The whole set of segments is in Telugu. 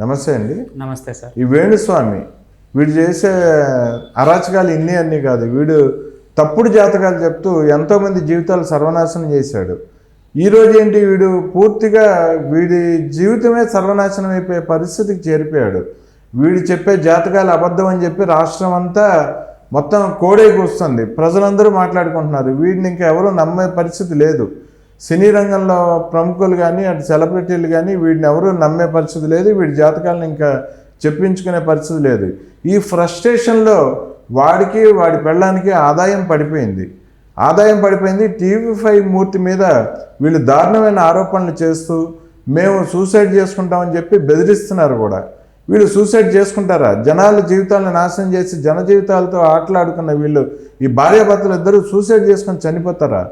నమస్తే అండి. నమస్తే సార్. ఈ వేణుస్వామి వీడు చేసే అరాచకాలు అన్నీ కాదు, వీడు తప్పుడు జాతకాలు చెప్తూ ఎంతోమంది జీవితాలు సర్వనాశనం చేశాడు. ఈరోజు ఏంటి, వీడు పూర్తిగా వీడి జీవితమే సర్వనాశనం అయిపోయే పరిస్థితికి చేరిపోయాడు. వీడు చెప్పే జాతకాలు అబద్ధం అని చెప్పి రాష్ట్రం అంతా మొత్తం కోడే కూస్తుంది. ప్రజలందరూ మాట్లాడుకుంటున్నారు. వీడిని ఇంకా ఎవరూ నమ్మే పరిస్థితి లేదు. సినీ రంగంలో ప్రముఖులు కానీ అటు సెలబ్రిటీలు కానీ వీడిని ఎవరూ నమ్మే పరిస్థితి లేదు. వీడి జాతకాలను ఇంకా చెప్పించుకునే పరిస్థితి లేదు. ఈ ఫ్రస్ట్రేషన్లో వాడికి వాడి పెళ్ళానికి ఆదాయం పడిపోయింది. TV5 మూర్తి మీద వీళ్ళు దారుణమైన ఆరోపణలు చేస్తూ మేము సూసైడ్ చేసుకుంటామని చెప్పి బెదిరిస్తున్నారు కూడా. వీళ్ళు సూసైడ్ చేసుకుంటారా? జనాల జీవితాలను నాశనం చేసి జన జీవితాలతో ఆటలాడుకున్న వీళ్ళు, ఈ భార్యాభర్తలు ఇద్దరు సూసైడ్ చేసుకొని చనిపోతారా?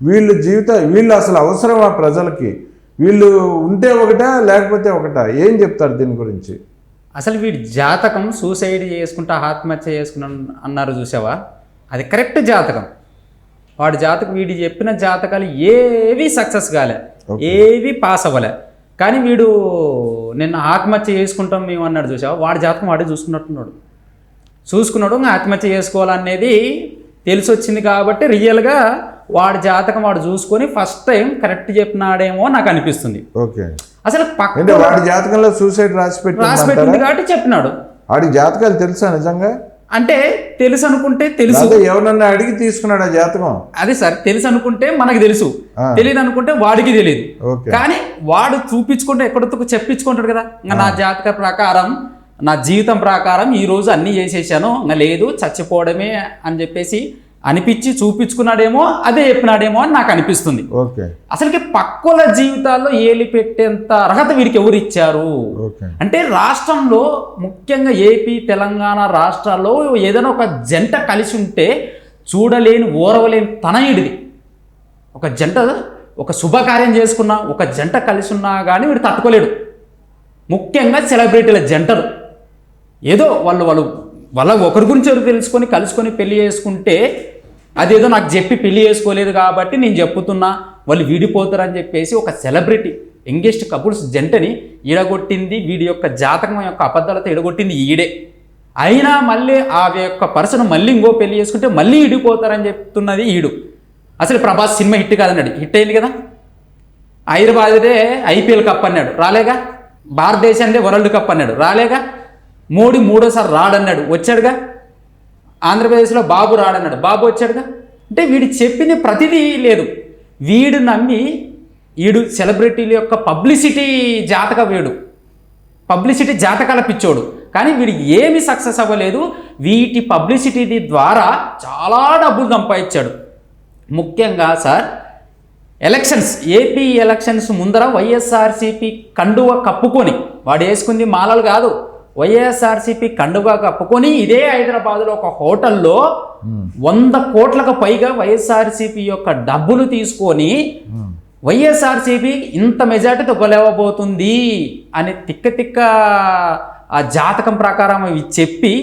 వీళ్ళు అసలు అవసరమా ప్రజలకి? వీళ్ళు ఉంటే ఒకటా లేకపోతే ఒకటా? ఏం చెప్తారు దీని గురించి? అసలు వీడి జాతకం సూసైడ్ చేసుకుంటా ఆత్మహత్య చేసుకున్నా అన్నారు చూసావా, అది కరెక్ట్ జాతకం. వాడి జాతకం, వీడి చెప్పిన జాతకాలు ఏవి సక్సెస్ కాలే, ఏవి పాస్ అవ్వలే. కానీ వీడు నిన్న ఆత్మహత్య చేసుకుంటాం మేము అన్నాడు చూసావా, వాడి జాతకం వాడే చూసుకున్నాడు. ఇంకా ఆత్మహత్య చేసుకోవాలనేది తెలిసి వచ్చింది కాబట్టి రియల్గా వాడి జాతకం వాడు చూసుకొని ఫస్ట్ టైం కరెక్ట్ చెప్పినాడేమో నాకు అనిపిస్తుంది. ఓకే, అసలు వాడి జాతకంలో సూసైడ్ రాసి పెట్టింది కాబట్టి చెప్పినాడు. వాడి జాతకాలు తెలుసా నిజంగా? అంటే తెలుసు అనుకుంటే తెలుసు, ఎవరన్నా అడిగి తీసుకున్నాడు ఆ జాతకం? అదే సార్, తెలుసు అనుకుంటే మనకు తెలుసు, తెలియదు అనుకుంటే వాడికి తెలియదు. కానీ వాడు చూపించుకుంటే ఎక్కడో చెప్పించుకుంటాడు కదా, ఇంకా నా జాతక ప్రకారం నా జీవితం ప్రకారం ఈ రోజు అన్నీ చేసేసాను, ఇంకా లేదు చచ్చిపోవడమే అని చెప్పేసి అనిపించి చూపించుకున్నాడేమో, అదే చెప్పినాడేమో అని నాకు అనిపిస్తుంది. అసలుకి పక్కుల జీవితాల్లో ఏలి పెట్టేంత అర్హత వీడికి ఎవరు ఇచ్చారు? అంటే రాష్ట్రంలో ముఖ్యంగా ఏపీ తెలంగాణ రాష్ట్రాల్లో ఏదైనా ఒక జంట కలిసి ఉంటే చూడలేని ఓరవలేని తనయుడిది. ఒక జంట ఒక శుభకార్యం చేసుకున్నా, ఒక జంట కలిసి ఉన్నా కానీ వీడు తట్టుకోలేడు. ముఖ్యంగా సెలబ్రిటీల జంటలు ఏదో వాళ్ళ ఒకరి గురించి ఎవరు తెలుసుకొని కలుసుకొని పెళ్లి చేసుకుంటే అదేదో నాకు చెప్పి పెళ్లి చేసుకోలేదు కాబట్టి నేను చెప్పుతున్నా వాళ్ళు విడిపోతారని చెప్పేసి ఒక సెలబ్రిటీ యంగెస్ట్ కపుల్స్ జంటని ఈడగొట్టింది, వీడి యొక్క జాతకం యొక్క అబద్ధాలతో ఈడగొట్టింది ఈడే. అయినా మళ్ళీ ఆ యొక్క పర్సన్ మళ్ళీ ఇంకో పెళ్లి చేసుకుంటే మళ్ళీ విడిపోతారని చెప్తున్నది ఈడు. అసలు ప్రభాస్ సినిమా హిట్ కాదన్నాడు, హిట్ అయింది కదా. హైదరాబాదే IPL కప్ అన్నాడు, రాలేగా. భారతదేశాన్ని వరల్డ్ కప్ అన్నాడు, రాలేగా. మోడీ 3వ సారి రాడన్నాడు, వచ్చాడుగా. ఆంధ్రప్రదేశ్లో బాబు రాడన్నాడు, బాబు వచ్చాడుగా. అంటే వీడు చెప్పింది ప్రతిదీ లేదు. వీడు నమ్మి వీడు సెలబ్రిటీల యొక్క పబ్లిసిటీ జాతకాల పిచ్చోడు. కానీ వీడికి ఏమి సక్సెస్ అవ్వలేదు. వీటి పబ్లిసిటీ ద్వారా చాలా డబ్బులు సంపాదించాడు. ముఖ్యంగా సార్ ఎలక్షన్స్, ఏపీ ఎలక్షన్స్ ముందర వైఎస్ఆర్సీపీ కండువ కప్పుకొని, వాడు వేసుకుంది మాలలు కాదు, వైఎస్ఆర్సీపీ కండువా కప్పుకొని ఇదే హైదరాబాద్లో ఒక హోటల్లో 100 కోట్లకు పైగా వైఎస్ఆర్సీపీ యొక్క డబ్బులు తీసుకొని వైఎస్ఆర్సీపీ ఇంత మెజార్టీతో గెలవబోతుంది అని తిక్క ఆ జాతకం ప్రకారం అవి చెప్పి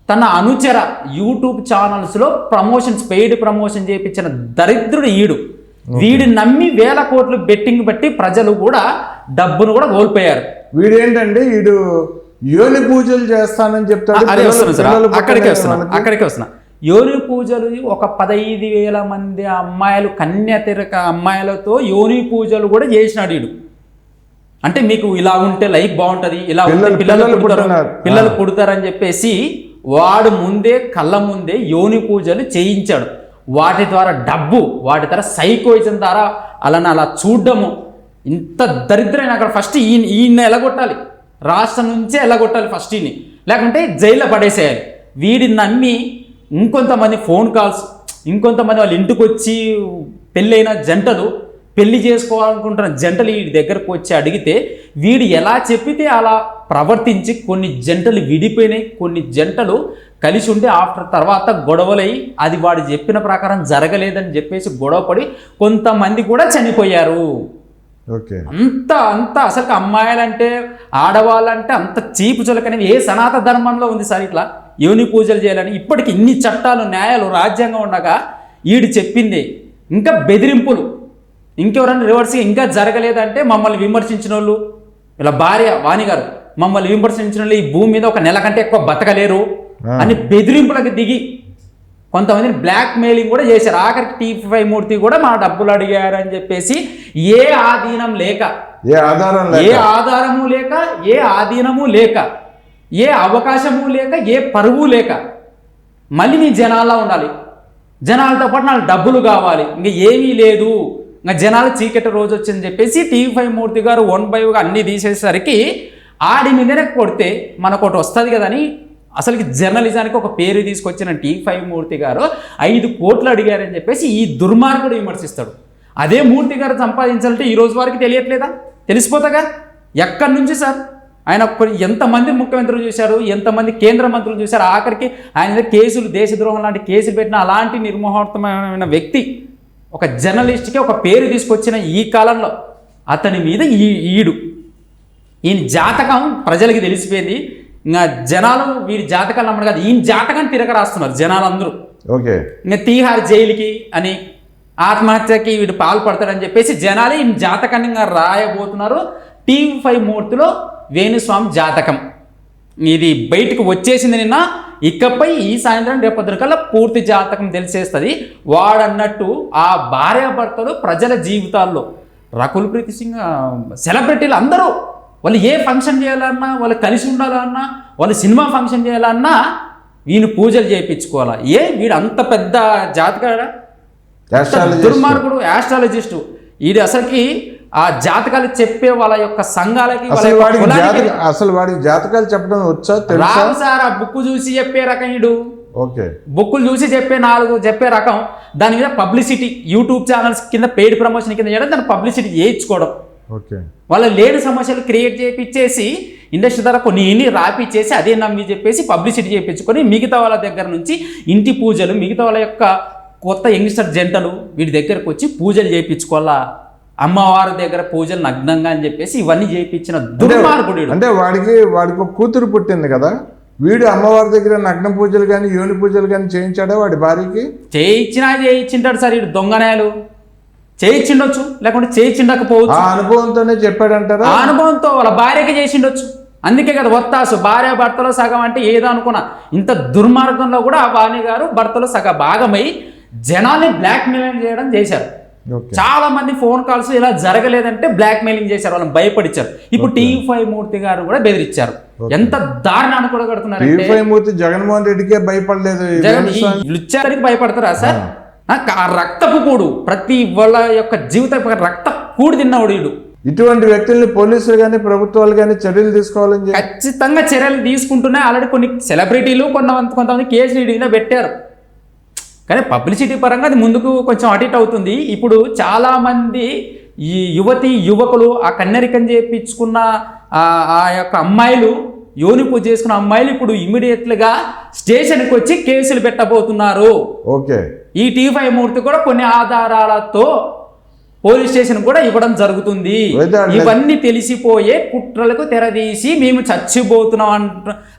తన అనుచర యూట్యూబ్ ఛానల్స్లో పెయిడ్ ప్రమోషన్ చేయించిన దరిద్రుడు ఈడు. వీడు నమ్మి 1000 కోట్లు బెట్టింగ్ బట్టి ప్రజలు కూడా డబ్బును కూడా కోల్పోయారు. వీడేంటంటే వీడు యోని పూజలు చేస్తానని చెప్తాడు. అక్కడికే వస్తున్నా. యోని పూజలు ఒక 15,000 మంది అమ్మాయిలు, కన్యాతిరక అమ్మాయిలతో యోని పూజలు కూడా చేసినాడు వీడు. అంటే మీకు ఇలా ఉంటే లైఫ్ బాగుంటుంది, ఇలా ఉంటే పిల్లలు పుడతారని చెప్పేసి వాడు కళ్ళ ముందే యోని పూజలు చేయించాడు. వాటి ద్వారా డబ్బు, వాటి ద్వారా సైకోయిజం ద్వారా అలా చూడడము, ఇంత దరిద్రమైన అక్కడ ఫస్ట్ ఈయన ఎలగొట్టాలి, రాష్ట్రం నుంచే ఎలగొట్టాలి ఫస్ట్ ఈయన్ని, లేకుంటే జైల్లో పడేసేయాలి. వీడిని నమ్మి ఇంకొంతమంది ఫోన్ కాల్స్, ఇంకొంతమంది వాళ్ళ ఇంటికి వచ్చి పెళ్ళైన జంటలు, పెళ్లి చేసుకోవాలనుకుంటున్న జంటలు వీడి దగ్గరకు వచ్చి అడిగితే వీడు ఎలా చెప్పితే అలా ప్రవర్తించి కొన్ని జంటలు విడిపోయినాయి, కొన్ని జంటలు కలిసి ఉంటే తర్వాత గొడవలై అది వాడు చెప్పిన ప్రకారం జరగలేదని చెప్పేసి గొడవపడి కొంతమంది కూడా చనిపోయారు. అంత అసలు అమ్మాయిలంటే ఆడవాళ్ళంటే అంత చీపు చులకనేది ఏ సనాతన ధర్మంలో ఉంది సార్ ఇట్లా యోని పూజలు చేయాలని? ఇప్పటికి ఇన్ని చట్టాలు, న్యాయాలు, రాజ్యాంగం ఉండగా వీడు చెప్పింది ఇంకా బెదిరింపులు, ఇంకెవరన్నా రివర్స్గా ఇంకా జరగలేదంటే మమ్మల్ని విమర్శించిన వాళ్ళు ఇలా భార్య వాణి గారు మమ్మల్ని విమర్శించిన వాళ్ళు ఈ భూమి మీద ఒక నెల కంటే ఎక్కువ బతకలేరు అని బెదిరింపులకు దిగి కొంతమందిని బ్లాక్ మెయిలింగ్ కూడా చేశారు. ఆఖరికి T5 మూర్తి కూడా మా డబ్బులు అడిగారు అని చెప్పేసి ఏ ఆధీనం లేక, ఏ ఆధారము లేక, ఏ ఆధీనము లేక, ఏ అవకాశము లేక, ఏ పరువు లేక మళ్ళీ మీ జనాల్లో ఉండాలి, జనాలతో పాటు నాకు డబ్బులు కావాలి, ఇంకా ఏమీ లేదు, ఇంకా జనాలు చీకటి రోజు వచ్చిందని చెప్పేసి T5 మూర్తి గారు 1 by 1 అన్నీ తీసేసరికి ఆడి మీదనే కొడితే మనకు ఒకటి వస్తుంది కదని అసలుకి జర్నలిజానికి ఒక పేరు తీసుకొచ్చిన T5 మూర్తి గారు 5 కోట్లు అడిగారని చెప్పేసి ఈ దుర్మార్గుడు విమర్శిస్తాడు. అదే మూర్తి గారు సంపాదించాలంటే ఈ రోజు వారికి తెలియట్లేదా? తెలిసిపోతాగా. ఎక్కడి నుంచి సార్ ఆయన ఎంతమంది ముఖ్యమంత్రులు చూశారు, ఎంతమంది కేంద్ర మంత్రులు చూశారు, ఆఖరికి ఆయన మీద కేసులు, దేశద్రోహం లాంటి కేసులు పెట్టిన అలాంటి నిర్మోహమైన వ్యక్తి ఒక జర్నలిస్ట్కి ఒక పేరు తీసుకొచ్చిన ఈ కాలంలో అతని మీద ఈయన జాతకం ప్రజలకి తెలిసిపోయింది. ఇంకా జనాలు వీడి జాతకాలు నమ్మడు కాదు, ఈయన జాతకాన్ని తిరగ రాస్తున్నారు జనాలు అందరూ. ఓకే, ఇంకా తీహార్ జైలుకి అని, ఆత్మహత్యకి వీడు పాల్పడతాడని చెప్పేసి జనాలు ఈయన జాతకాన్ని ఇంకా రాయబోతున్నారు. T5 మూర్తిలో వేణుస్వామి జాతకం ఇది బయటకు వచ్చేసింది నిన్న. ఇకపై ఈ సాయంత్రం రేపొద్దుకల్లా పూర్తి జాతకం తెలిసేస్తుంది. వాడన్నట్టు ఆ భార్యాభర్తలు ప్రజల జీవితాల్లో రకుల్ ప్రీత్ సింగ్, సెలబ్రిటీలు అందరూ వాళ్ళు ఏ ఫంక్షన్ చేయాలన్నా, వాళ్ళు కలిసి ఉండాలన్నా, వాళ్ళు సినిమా ఫంక్షన్ చేయాలన్నా వీని పూజలు చేయించుకోవాలా. వీడు అంత పెద్ద జాతకాడా, దుర్మార్గుడు, యాస్ట్రాలజిస్టు. వీడు అసలుకి ఆ జాతకాలు చెప్పే వాళ్ళ యొక్క సంఘాలకి అసలు వాడికి జాతకాలు చెప్పడం వచ్చా? రావు సార్. ఆ బుక్ చూసి చెప్పే రకం వీడు. ఓకే, బుక్కులు చూసి చెప్పే రకం. దాని మీద పబ్లిసిటీ, యూట్యూబ్ ఛానల్స్ కింద పెయిడ్ ప్రమోషన్ కింద చేయడం, దాన్ని పబ్లిసిటీ చేయించుకోవడం, ఓకే, వాళ్ళ లేని సమస్యలు క్రియేట్ చేయించేసి ఇండస్ట్రీ ద్వారా కొన్ని రాపిచ్చేసి అదే నమ్మి చెప్పేసి పబ్లిసిటీ చేయించుకొని మిగతా వాళ్ళ దగ్గర నుంచి ఇంటి పూజలు, మిగతా వాళ్ళ యొక్క కొత్త యంగ్స్టర్ జంటలు వీడి దగ్గరకు వచ్చి పూజలు చేయించుకోవాలా, అమ్మవారి దగ్గర పూజలు నగ్నంగా అని చెప్పేసి ఇవన్నీ చేయించిన దుర్మార్గుడు. అంటే వాడికి ఒక కూతురు పుట్టింది కదా, వీడు అమ్మవారి దగ్గర నగ్న పూజలు కానీ యోని పూజలు కానీ చేయించాడా వాడి భార్యకి? చేయించింటాడు సార్. వీడు దొంగనాయాలు చేయించిండొచ్చు, లేకుంటే చేయించిండకపోవచ్చు. ఆ అనుభవంతోనే చెప్పాడంటారా? ఆ అనుభవంతో వాళ్ళ భార్యకి చేసిండొచ్చు. అందుకే కదా వత్తాసు భార్య భర్తలో సగం అంటే ఏదో అనుకున్నా. ఇంత దుర్మార్గంలో కూడా ఆ వాణి గారు భర్తలో సగ భాగమై జనాల్ని బ్లాక్ మెయిలింగ్ చేయడం చేశారు. చాలా మంది ఫోన్ కాల్స్ ఇలా జరగలేదంటే బ్లాక్ మెయిలింగ్ చేశారు, వాళ్ళని భయపడిచ్చారు. ఇప్పుడు T5 మూర్తి గారు కూడా బెదిరించారు. ఎంత దారుణాన్ని కూడా కడుతున్నారు. T5 మూర్తి జగన్మోహన్ రెడ్డికే భయపడలేదు, లుచ్చారికి భయపడతారా సార్? ఆ రక్తపు కూడు, ప్రతి వాళ్ళ యొక్క జీవితం రక్త కూడు తిన్నవాడు వీడు. ఇటువంటి వ్యక్తుల్ని పోలీసులు కానీ ప్రభుత్వాలు కానీ చర్యలు తీసుకోవాలని ఖచ్చితంగా చర్యలు తీసుకుంటున్నాయి. ఆల్రెడీ కొన్ని సెలబ్రిటీలు కొంతమంది కేసులు ఇలా పెట్టారు. కానీ పబ్లిసిటీ పరంగా అది ముందుకు కొంచెం అటు అవుతుంది. ఇప్పుడు చాలామంది ఈ యువకులు ఆ కన్నెరికం చేయించుకున్న ఆ యొక్క అమ్మాయిలు, యోని పూజ చేసుకున్న అమ్మాయిలు ఇప్పుడు ఇమీడియట్లుగా స్టేషన్కి వచ్చి కేసులు పెట్టబోతున్నారు. ఓకే, ఈ T5 మూర్తి కూడా కొన్ని ఆధారాలతో పోలీస్ స్టేషన్ కూడా ఇవ్వడం జరుగుతుంది. ఇవన్నీ తెలిసిపోయే కుట్రలకు తెరదీసి మేము చచ్చిపోతున్నాం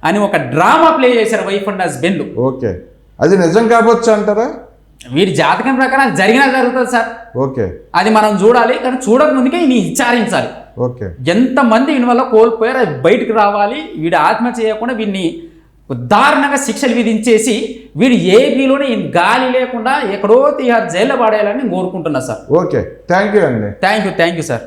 అని ఒక డ్రామా ప్లే చేశారు వైఫ్ అండ్ హస్బెండ్. ఓకే, అది నిజం కావచ్చు అంటారా? వీడి జాతకం ప్రకారం జరిగినా జరుగుతుంది సార్. ఓకే, అది మనం చూడాలి, కానీ చూడక ముందుకే ఈయన విచారించాలి. ఓకే, ఎంతమంది ఈయన వల్ల కోల్పోయారు అది బయటకు రావాలి. వీడి ఆత్మహత్య చేయకుండా వీడిని దారుణంగా శిక్షలు విధించేసి వీడు ఏపీలోనే గాలి లేకుండా ఎక్కడో తీహార్ జైల్లో పడేయాలని కోరుకుంటున్నా సార్. ఓకే, థ్యాంక్ యూ అండి. Thank you sir.